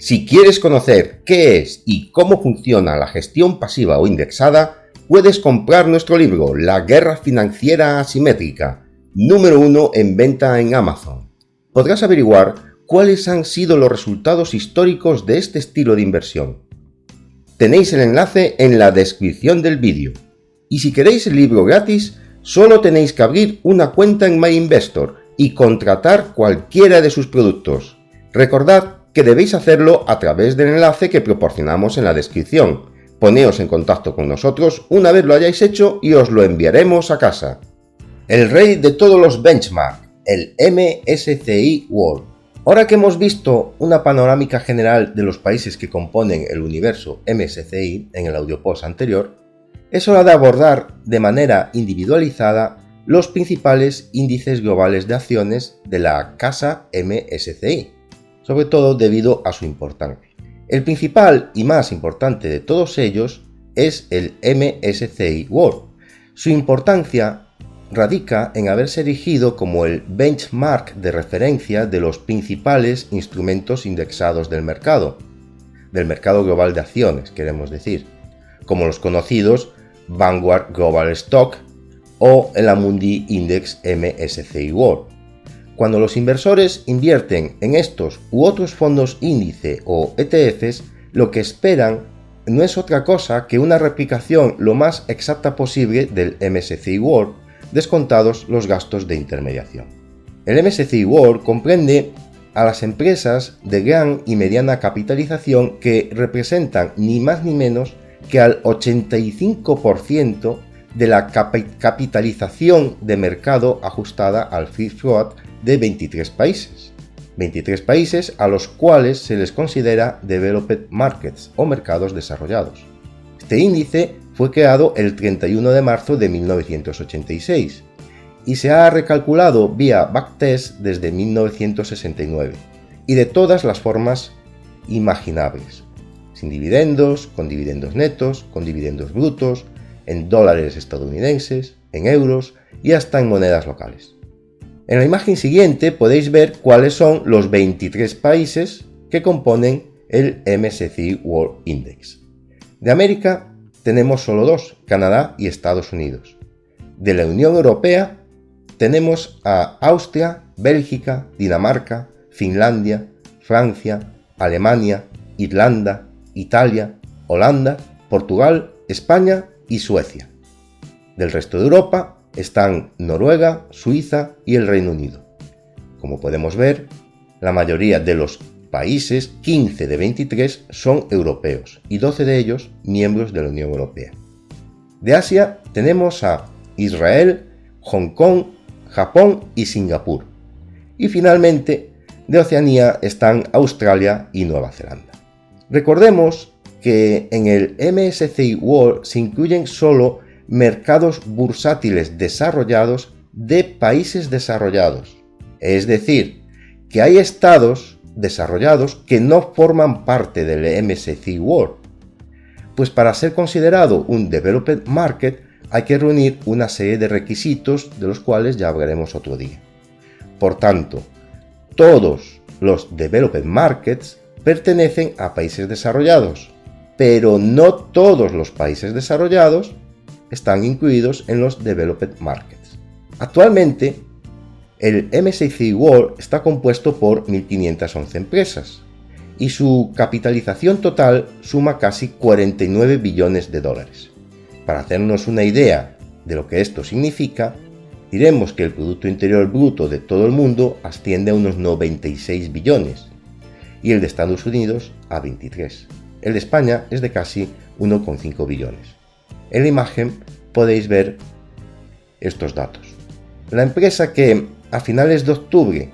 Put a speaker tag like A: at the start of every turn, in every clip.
A: Si quieres conocer qué es y cómo funciona la gestión pasiva o indexada, puedes comprar nuestro libro La Guerra Financiera Asimétrica, número 1 en venta en Amazon. Podrás averiguar cuáles han sido los resultados históricos de este estilo de inversión. Tenéis el enlace en la descripción del vídeo. Y si queréis el libro gratis, solo tenéis que abrir una cuenta en MyInvestor y contratar cualquiera de sus productos. Recordad que debéis hacerlo a través del enlace que proporcionamos en la descripción. Poneos en contacto con nosotros una vez lo hayáis hecho y os lo enviaremos a casa. El rey de todos los benchmarks, el MSCI World. Ahora que hemos visto una panorámica general de los países que componen el universo MSCI en el audiopost anterior, es hora de abordar de manera individualizada los principales índices globales de acciones de la casa MSCI, sobre todo debido a su importancia. El principal y más importante de todos ellos es el MSCI World. Su importancia radica en haberse erigido como el benchmark de referencia de los principales instrumentos indexados del mercado global de acciones, queremos decir, como los conocidos Vanguard Global Stock o el Amundi Index MSCI World. Cuando los inversores invierten en estos u otros fondos índice o ETFs, lo que esperan no es otra cosa que una replicación lo más exacta posible del MSCI World, descontados los gastos de intermediación. El MSCI World comprende a las empresas de gran y mediana capitalización que representan ni más ni menos que al 85% de la capitalización de mercado ajustada al free float de 23 países. 23 países a los cuales se les considera developed markets o mercados desarrollados. Este índice fue creado el 31 de marzo de 1986 y se ha recalculado vía backtest desde 1969 y de todas las formas imaginables, sin dividendos, con dividendos netos, con dividendos brutos, en dólares estadounidenses, en euros y hasta en monedas locales. En la imagen siguiente podéis ver cuáles son los 23 países que componen el MSCI World Index. De América tenemos solo dos, Canadá y Estados Unidos. De la Unión Europea tenemos a Austria, Bélgica, Dinamarca, Finlandia, Francia, Alemania, Irlanda, Italia, Holanda, Portugal, España y Suecia. Del resto de Europa están Noruega, Suiza y el Reino Unido. Como podemos ver, la mayoría de los países, 15 de 23, son europeos y 12 de ellos miembros de la Unión Europea. De Asia tenemos a Israel, Hong Kong, Japón y Singapur. Y finalmente, de Oceanía están Australia y Nueva Zelanda. Recordemos que en el MSCI World se incluyen solo mercados bursátiles desarrollados de países desarrollados. Es decir, que hay estados desarrollados que no forman parte del MSCI World. Pues para ser considerado un developed market hay que reunir una serie de requisitos de los cuales ya hablaremos otro día. Por tanto, todos los developed markets pertenecen a países desarrollados, pero no todos los países desarrollados están incluidos en los developed markets. Actualmente, el MSCI World está compuesto por 1.511 empresas y su capitalización total suma casi 49 billones de dólares. Para hacernos una idea de lo que esto significa, diremos que el Producto Interior Bruto de todo el mundo asciende a unos 96 billones y el de Estados Unidos a 23. El de España es de casi 1,5 billones. En la imagen podéis ver estos datos. La empresa que a finales de octubre,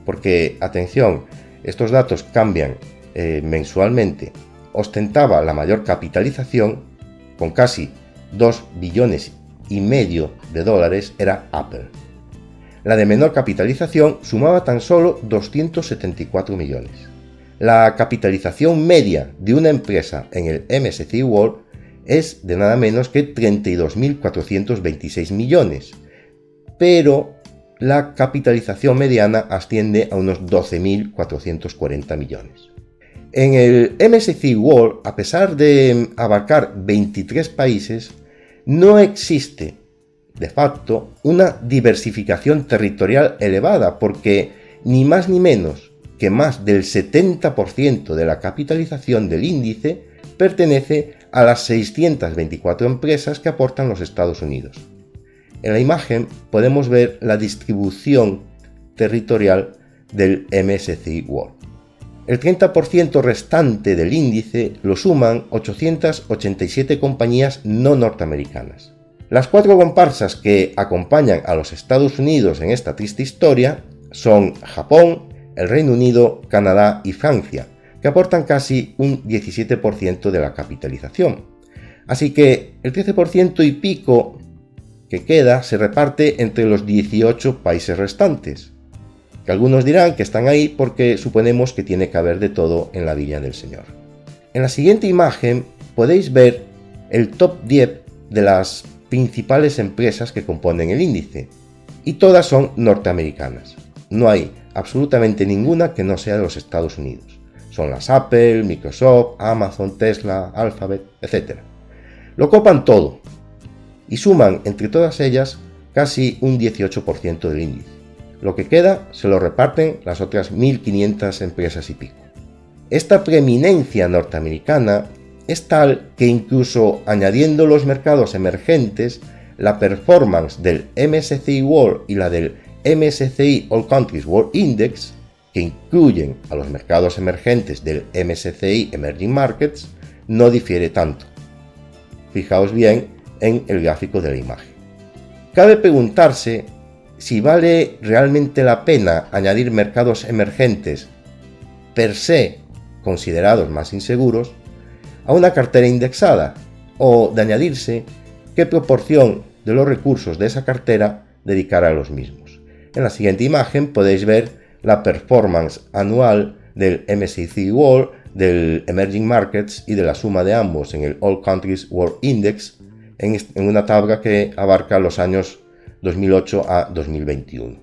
A: porque atención, estos datos cambian mensualmente, ostentaba la mayor capitalización con casi 2 billones y medio de dólares era Apple. La de menor capitalización sumaba tan solo 274 millones. La capitalización media de una empresa en el MSCI World es de nada menos que 32.426 millones, pero la capitalización mediana asciende a unos 12.440 millones. En el MSCI World, a pesar de abarcar 23 países, no existe, de facto, una diversificación territorial elevada, porque ni más ni menos que más del 70% de la capitalización del índice pertenece a las 624 empresas que aportan los Estados Unidos. En la imagen podemos ver la distribución territorial del MSCI World. El 30% restante del índice lo suman 887 compañías no norteamericanas. Las 4 comparsas que acompañan a los Estados Unidos en esta triste historia son Japón, el Reino Unido, Canadá y Francia, que aportan casi un 17% de la capitalización. Así que el 13% y pico que queda se reparte entre los 18 países restantes, que algunos dirán que están ahí porque suponemos que tiene que haber de todo en la viña del Señor. En la siguiente imagen podéis ver el top 10 de las principales empresas que componen el índice, y todas son norteamericanas. No hay absolutamente ninguna que no sea de los Estados Unidos. Son las Apple, Microsoft, Amazon, Tesla, Alphabet, etc. Lo copan todo y suman entre todas ellas casi un 18% del índice. Lo que queda se lo reparten las otras 1.500 empresas y pico. Esta preeminencia norteamericana es tal que incluso añadiendo los mercados emergentes, la performance del MSCI World y la del MSCI All Countries World Index, que incluyen a los mercados emergentes del MSCI Emerging Markets, no difiere tanto. Fijaos bien en el gráfico de la imagen. Cabe preguntarse si vale realmente la pena añadir mercados emergentes per se considerados más inseguros a una cartera indexada, o de añadirse qué proporción de los recursos de esa cartera dedicar a los mismos. En la siguiente imagen podéis ver la performance anual del MSCI World, del Emerging Markets y de la suma de ambos en el All Countries World Index en una tabla que abarca los años 2008 a 2021.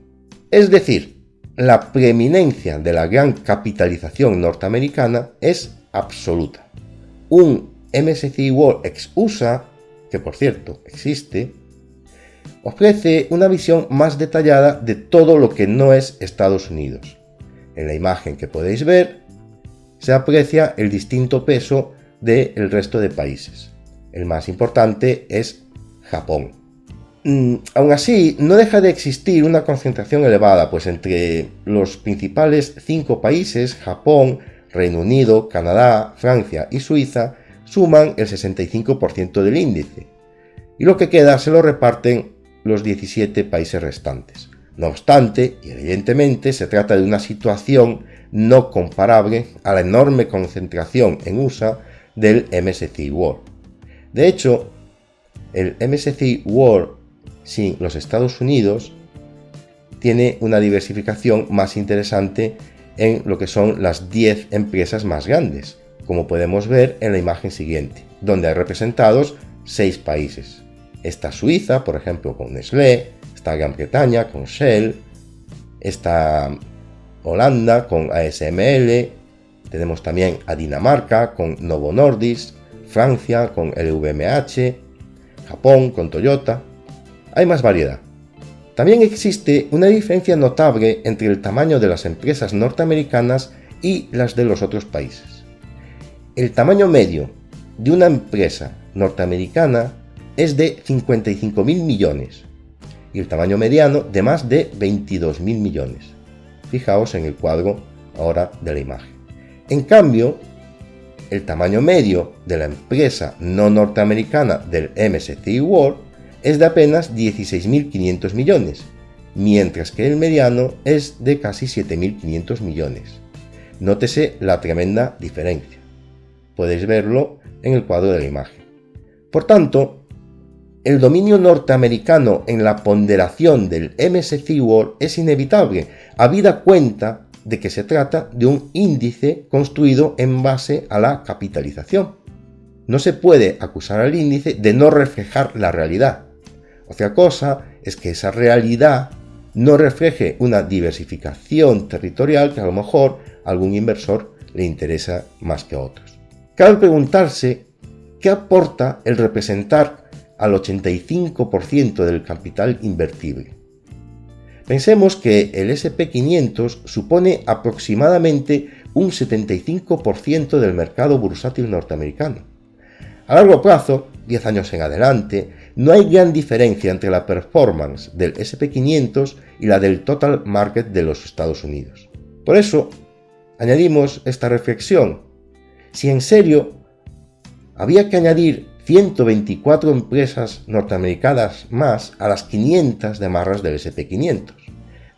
A: Es decir, la preeminencia de la gran capitalización norteamericana es absoluta. Un MSCI World ex USA, que por cierto existe, ofrece una visión más detallada de todo lo que no es Estados Unidos. En la imagen que podéis ver se aprecia el distinto peso del resto de países. El más importante es Japón. Aún así, no deja de existir una concentración elevada, pues entre los principales 5 países, Japón, Reino Unido, Canadá, Francia y Suiza, suman el 65% del índice, y lo que queda se lo reparten los 17 países restantes. No obstante, y evidentemente, se trata de una situación no comparable a la enorme concentración en USA del MSCI World. De hecho, el MSCI World sin los Estados Unidos tiene una diversificación más interesante en lo que son las 10 empresas más grandes, como podemos ver en la imagen siguiente, donde hay representados 6 países. Está Suiza, por ejemplo, con Nestlé, está Gran Bretaña con Shell, está Holanda con ASML, tenemos también a Dinamarca con Novo Nordisk, Francia con LVMH, Japón con Toyota. Hay más variedad. También existe una diferencia notable entre el tamaño de las empresas norteamericanas y las de los otros países. El tamaño medio de una empresa norteamericana es de 55.000 millones y el tamaño mediano de más de 22.000 millones. Fijaos en el cuadro ahora de la imagen. En cambio, el tamaño medio de la empresa no norteamericana del MSCI World es de apenas 16.500 millones, mientras que el mediano es de casi 7.500 millones. Nótese la tremenda diferencia. Podéis verlo en el cuadro de la imagen. Por tanto, el dominio norteamericano en la ponderación del MSCI World es inevitable, habida cuenta de que se trata de un índice construido en base a la capitalización. No se puede acusar al índice de no reflejar la realidad. Otra cosa es que esa realidad no refleje una diversificación territorial que a lo mejor algún inversor le interesa más que a otros. Cabe preguntarse qué aporta el representar al 85% del capital invertible. Pensemos que el S&P 500 supone aproximadamente un 75% del mercado bursátil norteamericano. A largo plazo, 10 años en adelante, no hay gran diferencia entre la performance del S&P 500 y la del total market de los Estados Unidos. Por eso, añadimos esta reflexión. Si en serio había que añadir 124 empresas norteamericanas más a las 500 de marras del S&P 500.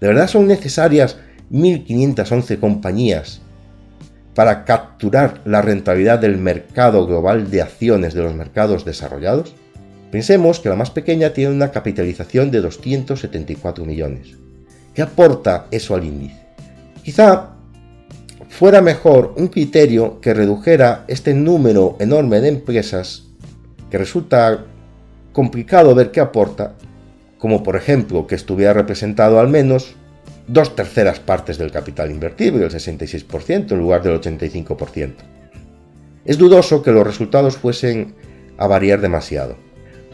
A: ¿De verdad son necesarias 1.511 compañías para capturar la rentabilidad del mercado global de acciones de los mercados desarrollados? Pensemos que la más pequeña tiene una capitalización de 274 millones. ¿Qué aporta eso al índice? Quizá fuera mejor un criterio que redujera este número enorme de empresas que resulta complicado ver qué aporta, como por ejemplo que estuviera representado al menos 2/3 partes del capital invertible, el 66% en lugar del 85%. Es dudoso que los resultados fuesen a variar demasiado.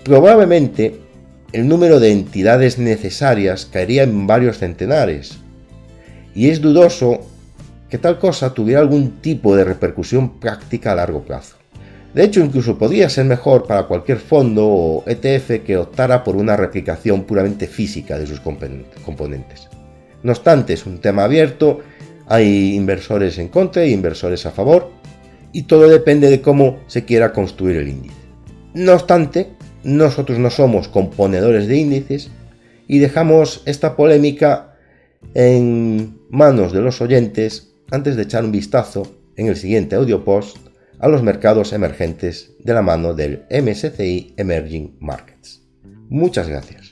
A: Probablemente el número de entidades necesarias caería en varios centenares, y es dudoso que tal cosa tuviera algún tipo de repercusión práctica a largo plazo. De hecho, incluso podría ser mejor para cualquier fondo o ETF que optara por una replicación puramente física de sus componentes. No obstante, es un tema abierto, hay inversores en contra y inversores a favor, y todo depende de cómo se quiera construir el índice. No obstante, nosotros no somos componedores de índices y dejamos esta polémica en manos de los oyentes antes de echar un vistazo en el siguiente audio post a los mercados emergentes de la mano del MSCI Emerging Markets. Muchas gracias.